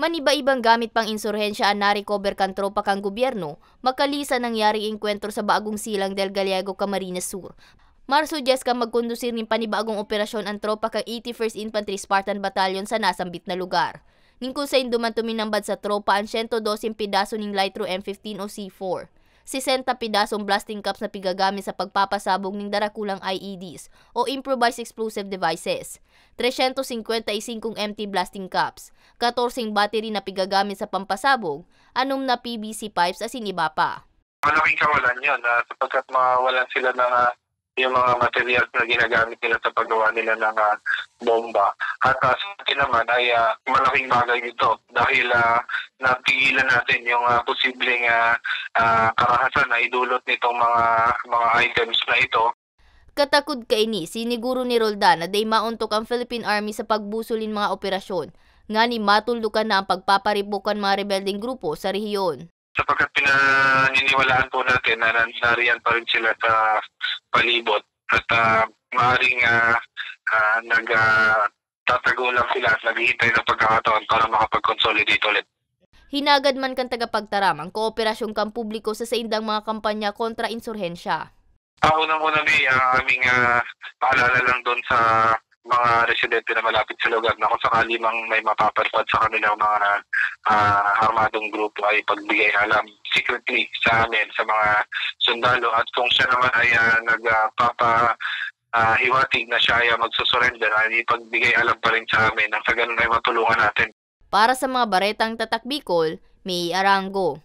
Maniba-ibang gamit pang insurhensya ang na-recover kan tropa kang gobyerno, makalisa nangyari engkwentro sa Bagong Silang del Gallego, Camarines Sur. Marsudyes ka magkondusir ng panibagong operasyon ang tropa kang 81st Infantry Spartan Battalion sa nasambit na lugar. Ningkung sa induman tuminambad sa tropa ang 112 pidaso ng Litro M15 o C4. 60 pidasong blasting caps na pigagamit sa pagpapasabog ng darakulang IEDs o Improvised Explosive Devices, 355 empty blasting caps, 14 battery na pigagamit sa pampasabog, 6 na PVC pipes at iba pa. Malaking kawalan yun sapagkat mawalan sila ng yung mga materials na ginagamit nila sa paggawa nila ng bomba. At sa akin naman ay malaking bagay ito dahil napigilan natin yung posibleng karahasan na idulot nitong mga items na ito. Katakod kaini, siniguro ni Roldan na day mauntok ang Philippine Army sa pagbusulin mga operasyon, nga ni matuldukan na ang pagpaparibukan mga rebelding grupo sa rehiyon. Sapagkat pinaniniwalaan po natin na nariyan pa rin sila sa palibot at maaaring nagtatago lang sila at naghihintay ng pagkakataon para makapag-consolidate ulit. Hinagad man kan tagapagtaram ang kooperasyon kang publiko sa saindang mga kampanya kontra insurhensya. Unang-una ang aming paalala lang doon sa mga residente na malapit sa lugar na kung sakali mang may mapapalpad sa kanilang mga armadong grupo ay pagbigay alam secretly sa amin, sa mga sundalo, at kung siya naman ay nagpapahiwatig na siya ay magsusurrender ay ipagbigay alam pa rin sa amin nang sa ganun ay matulungan natin. Para sa mga baretang tatak Bicol, May Arango.